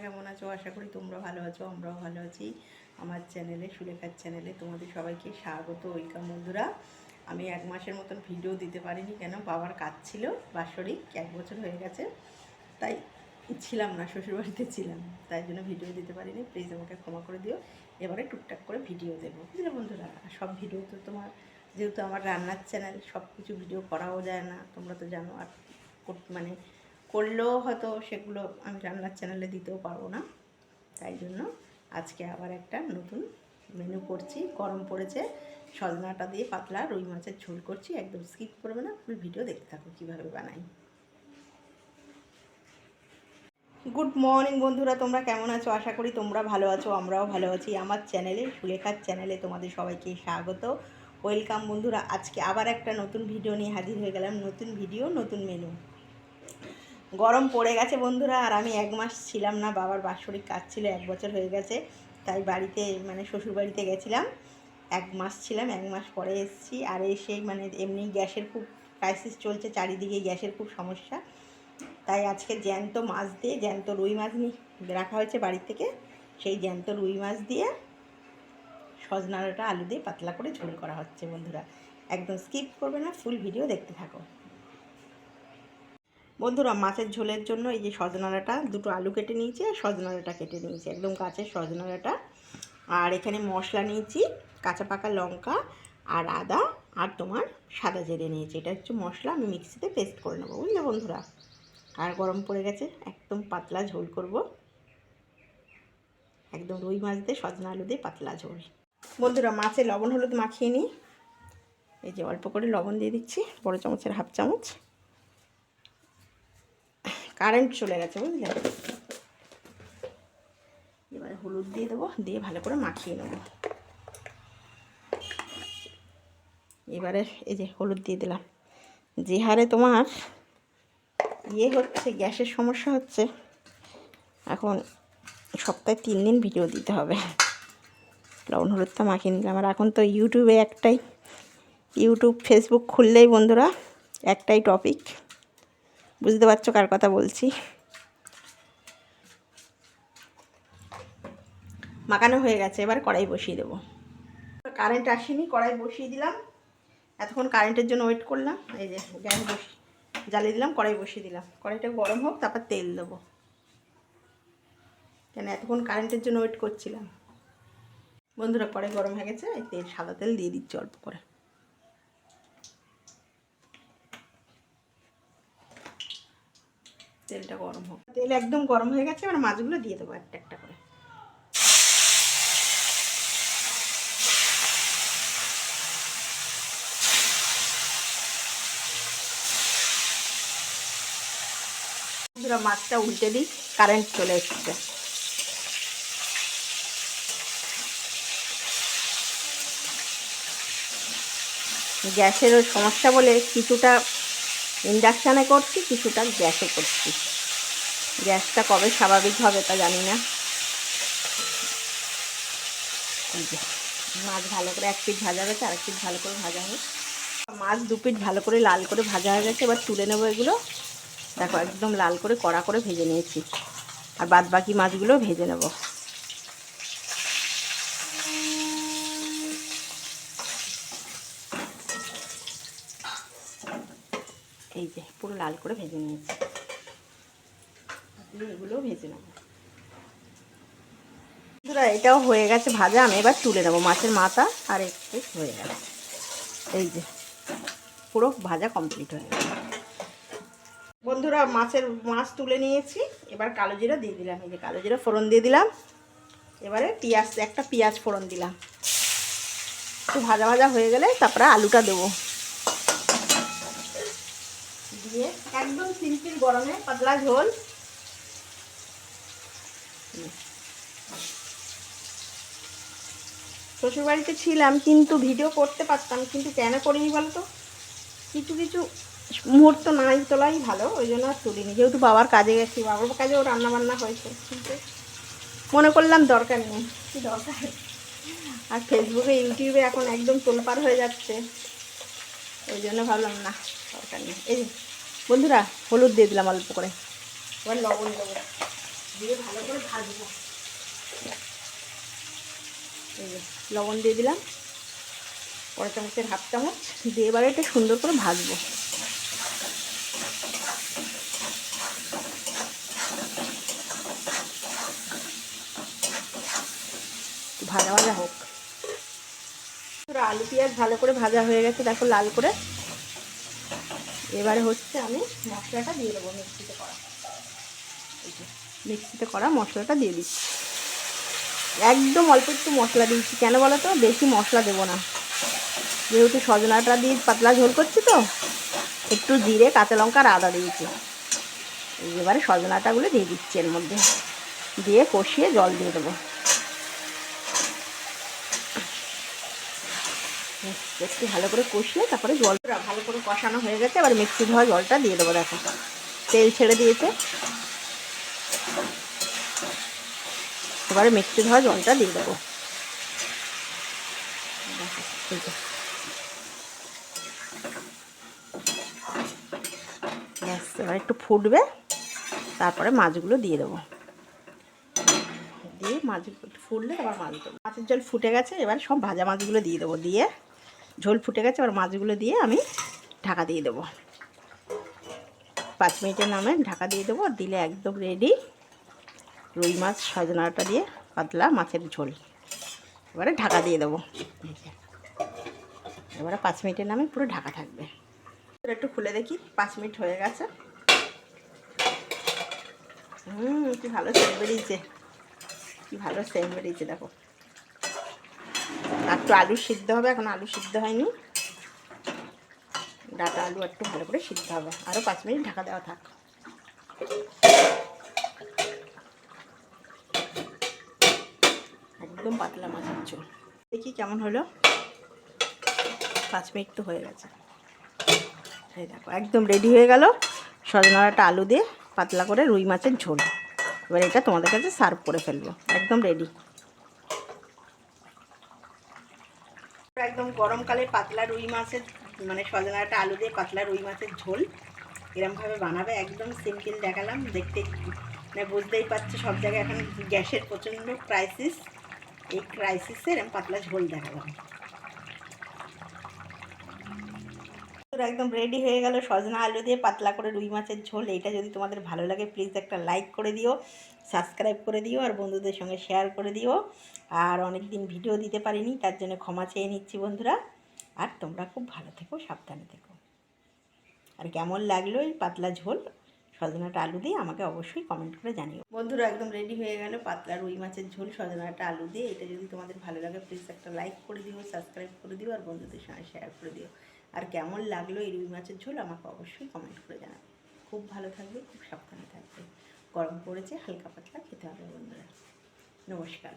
কেমন আছো? আশা করি তোমরা ভালো আছো, আমরাও ভালো আছি। আমার চ্যানেলে, সুলেখার চ্যানেলে তোমাদের সবাইকে স্বাগত, ওয়েলকাম। বন্ধুরা, আমি 1 মাসের মতন ভিডিও দিতে পারিনি, কেন বাবার কাজ ছিল, বাৎসরিক 1 বছর হয়ে গেছে, তাই ছিলাম না, শ্বশুরবাড়িতে ছিলাম, তাই জন্য ভিডিও দিতে পারিনি। প্লিজ আমাকে ক্ষমা করে দিও। এবারে টুকটাক করে ভিডিও দেবো, বুঝলে বন্ধুরা। সব ভিডিও তো তোমার, যেহেতু আমার রান্নার চ্যানেল, সব কিছু ভিডিও করাও যায় না, তোমরা তো জানো। আর মানে করলেও হয়তো সেগুলো আমি রান্নার চ্যানেলে দিতেও পারবো না, তাই জন্য আজকে আবার একটা নতুন মেনু করছি। গরম পড়েছে, সজনাটা দিয়ে পাতলা রুই মাছের ঝোল করছি। একদম স্কিপ করবে না, ফুল ভিডিও দেখতে থাকো কীভাবে বানাই। গুড মর্নিং বন্ধুরা, তোমরা কেমন আছো? আশা করি তোমরা ভালো আছো, আমরাও ভালো আছি। আমার চ্যানেলে, সুলেখার চ্যানেলে তোমাদের সবাইকে স্বাগত, ওয়েলকাম। বন্ধুরা, আজকে আবার একটা নতুন ভিডিও নিয়ে হাজির হয়ে গেলাম। নতুন ভিডিও, নতুন মেনু। গরম পড়ে গেছে বন্ধুরা, আর আমি 1 মাস ছিলাম না, বাবার বাৎসরিক কাজ ছিল, 1 বছর হয়ে গেছে, তাই বাড়িতে মানে শ্বশুরবাড়িতে গেছিলাম। 1 মাস ছিলাম, 1 মাস পরে এসেছি। আর এসে মানে এমনি গ্যাসের খুব ক্রাইসিস চলছে, চারিদিকে গ্যাসের খুব সমস্যা, তাই আজকে জ্যান্ত মাছ দিয়ে, জ্যান্ত রুই মাছ নিয়ে রাখা হয়েছে বাড়ি থেকে, সেই জ্যান্ত রুই মাছ দিয়ে সজনাটা আলু দিয়ে পাতলা করে ঝোল করা হচ্ছে। বন্ধুরা, একদম স্কিপ করবে না, ফুল ভিডিও দেখতে থাকো। বন্ধুরা, মাছের ঝোলের জন্য এই যে সজনাটা, 2টো আলু কেটে নিয়েছি, আর সজনাটা কেটে নিয়েছি, একদম গাছের সজনাটা। আর এখানে মশলা নিয়েছি, কাঁচা পাকা লঙ্কা আর আদা, আর তোমার সাদা জিরে নিয়েছি। এটা হচ্ছে মশলা, আমি মিক্সিতে পেস্ট করে নেবো, বুঝলে বন্ধুরা। আর গরম পড়ে গেছে, একদম পাতলা ঝোল করব, একদম রুই মাছ দিয়ে সজনা আলু দিয়ে পাতলা ঝোল। বন্ধুরা, মাছে লবণ হলুদ মাখিয়ে নিই। এই যে অল্প করে লবণ দিয়ে দিচ্ছি, বড় চামচের 1/2 চামচ। কারেন্ট চলে গেছে, বুঝলে। এবারে হলুদ দিয়ে দেবো, দিয়ে ভালো করে মাখিয়ে নেব। এবারে এই যে হলুদ দিয়ে দিলাম। যে হারে তোমার হচ্ছে, গ্যাসের সমস্যা হচ্ছে, এখন সপ্তাহে 3 দিন ভিডিও দিতে হবে। লবণ হলুদটা মাখিয়ে নিলাম। আর এখন তো ইউটিউবে ইউটিউব ফেসবুক খুললেই বন্ধুরা একটাই টপিক, বুঝতে পারছো কার কথা বলছি। মাখানো হয়ে গেছে, এবার কড়াই বসিয়ে দেবো। কারেন্ট আসেনি, কড়াই বসিয়ে দিলাম। এতক্ষণ কারেন্টের জন্য ওয়েট করলাম। এই যে গ্যাস জ্বালিয়ে দিলাম, কড়াই বসিয়ে দিলাম। কড়াইটা গরম হোক, তারপর তেল দেবো, কেন এতক্ষণ কারেন্টের জন্য ওয়েট করছিলাম। বন্ধুরা, কড়াই গরম হয়ে গেছে, এই তেল, সাদা তেল দিয়ে দিচ্ছি অল্প করে। তেলটা গরম হোক, তেল একদম গরম হয়ে গেছে, এবার মাছগুলো দিয়ে দেবো একটা একটা করে। বন্ধুরা, মাছটা উল্টে দিই, কারেন্ট চলে এসেছে। গ্যাসের সমস্যা বলে কিছুটা ইন্ডাকশানে করছি, কিছুটা গ্যাসে করছি। গ্যাসটা কবে স্বাভাবিক হবে তা জানি না। মাছ ভালো করে 1 পিঠ ভাজা হয়েছে, আর 1 পিঠ ভালো করে ভাজা হবে। মাছ 2 পিঠ ভালো করে লাল করে ভাজা হয়ে গেছে, এবার তুলে নেবো এগুলো। দেখো, একদম লাল করে কড়া করে ভেজে নিয়েছি, আর বাদ বাকি মাছগুলো ভেজে নেব। এই যে পুরো লাল করে ভেজে নিয়েছি, এগুলোও ভেজে নেব। বন্ধুরা, এটাও হয়ে গেছে ভাজা, আমি এবার তুলে নেবো। মাছের মাথা আর একটু হয়ে গেছে, এই যে পুরো ভাজা কমপ্লিট হয়ে গেছে। বন্ধুরা, মাছ তুলে নিয়েছি, এবার কালো জিরা দিয়ে দিলাম। এই যে কালো জিরা ফোড়ন দিয়ে দিলাম। এবারে একটা পেঁয়াজ ফোড়ন দিলাম। একটু ভাজা ভাজা হয়ে গেলে তারপরে আলুটা দেবো, দিয়ে একদম সিম্পল গরমে পাতলা ঝোল। শ্বশুরবাড়িতে ছিলাম, কিন্তু ভিডিও করতে পারতাম, কিন্তু কেন করিনি বলো তো, কিছু কিছু মুহূর্ত নাই তোলাই ভালো, ওই জন্য আর তুলিনি। যেহেতু বাবার কাজে গেছি, বাবার কাজেও রান্নাবান্না হয়েছে, কিন্তু মনে করলাম দরকার নেই, কী দরকার। আর ফেসবুকে, ইউটিউবে এখন একদম তোলপাড় হয়ে যাচ্ছে, ওই জন্য ভাবলাম না, দরকার নেই। এই বন্ধুরা, হলুদ দিয়ে দিলাম অল্প করে, এবার লবণ দেবো। দিয়ে ভালো করে ভাজবো। লবণ দিয়ে দিলাম 1 চামচের 1/2 চামচ দিয়ে এবারে এটা সুন্দর করে ভাজবো। ভাজা ভাজা হোক। আলু পেঁয়াজ ভালো করে ভাজা হয়ে গেছে, দেখো লাল করে। এবারে হচ্ছে আমি মশলাটা দিয়ে দেবো, মিক্সিতে করা মশলাটা দিয়ে দিচ্ছি। একদম অল্প একটু মশলা দিয়েছি, কেন বলো তো, বেশি মশলা দেবো না, যেহেতু সজনাটা দিয়ে পাতলা ঝোল করছি তো। একটু জিরে, কাঁচা লঙ্কা আর আদা দিয়েছি। এবারে সজনাটাগুলো দিয়ে দিচ্ছি এর মধ্যে, দিয়ে কষিয়ে জল দিয়ে দেবো। একটু ভালো করে কষিয়ে তারপরে জলটা ভালো করে কষানো হয়ে গেছে। এবার মিক্সি ধোয়া জলটা দিয়ে দেবো। দেখো তেল ছেড়ে দিয়েছে। এবারে মিক্সি ধোয়া জলটা দিয়ে দেবো। ব্যাস, এবার একটু ফুটবে, তারপরে মাছগুলো দিয়ে দেবো। দিয়ে মাছগুলো ফুটলে এবার মাছ দেবো। মাছের ঝোল ফুটে গেছে, এবার সব ভাজা মাছগুলো দিয়ে দেবো। দিয়ে ঝোল ফুটে গেছে, এবার মাছগুলো দিয়ে আমি ঢাকা দিয়ে দেবো। 5 মিনিটের নামে ঢাকা দিয়ে দেবো। দিলে একদম রেডি রুই মাছ সজনাটা দিয়ে পাতলা মাছের ঝোল। এবারে ঢাকা দিয়ে দেবো। এবারে 5 মিনিটের নামে পুরো ঢাকা থাকবে। একটু খুলে দেখি, 5 মিনিট হয়ে গেছে। কি ভালো সেন্ট বেরিয়েছে, কি ভালো সেন্ট বেরিয়েছে। দেখো একটু আলু সিদ্ধ হবে, এখন আলু সিদ্ধ হয়নি। ডাটা আলু একটু ভালো করে সিদ্ধ হবে। আরও 5 মিনিট ঢাকা দেওয়া থাক। একদম পাতলা মাছের ঝোল। দেখি কেমন হলো। 5 মিনিট তো হয়ে গেছে। এই দেখো একদম রেডি হয়ে গেল সজনাটা আলু দিয়ে পাতলা করে রুই মাছের ঝোল। এবার এটা তোমাদের কাছে সার্ভ করে ফেলবো। একদম রেডি। একদম গরমকালে পাতলা রুই মাছের মানে সজনাটা আলু দিয়ে পাতলা রুই মাছের ঝোল এরমভাবে বানাবে। একদম সিম্পল দেখালাম, দেখতে মানে বুঝতেই পারছি সব জায়গায় এখন গ্যাসের প্রচণ্ড ক্রাইসিস। এই ক্রাইসিসে এরম পাতলা ঝোল দেখালাম। একদম রেডি হয়ে গেল সজনা আলু দিয়ে পাতলা করে রুই মাছের ঝোল। এইটা যদি তোমাদের ভালো লাগে প্লিজ একটা লাইক করে দিও, সাবস্ক্রাইব করে দিও, আর বন্ধুদের সঙ্গে শেয়ার করে দিও। আর অনেক দিন ভিডিও দিতে পারিনি, তার জন্য ক্ষমা চেয়ে নিচ্ছি বন্ধুরা। আর তোমরা খুব ভালো থেকো, সাবধানে থেকো। আর কেমন লাগলো এই পাতলা ঝোল সজনাটা আলু দিয়ে আমাকে অবশ্যই কমেন্ট করে জানিও। বন্ধুরা একদম রেডি হয়ে গেল পাতলা রুই মাছের ঝোল সজনাটা আলু দিয়ে। এটা যদি তোমাদের ভালো লাগে প্লিজ একটা লাইক করে দিও, সাবস্ক্রাইব করে দিও, আর বন্ধুদের সঙ্গে শেয়ার করে দিও। আর কেমন লাগলো এই রুই মাছের ঝোল আমাকে অবশ্যই কমেন্ট করে জানাবে। খুব ভালো থাকবে, খুব সাবধানে থাকবে। গরম পড়েছে, হালকা পাতলা খেতে হবে বন্ধুরা। নমস্কার।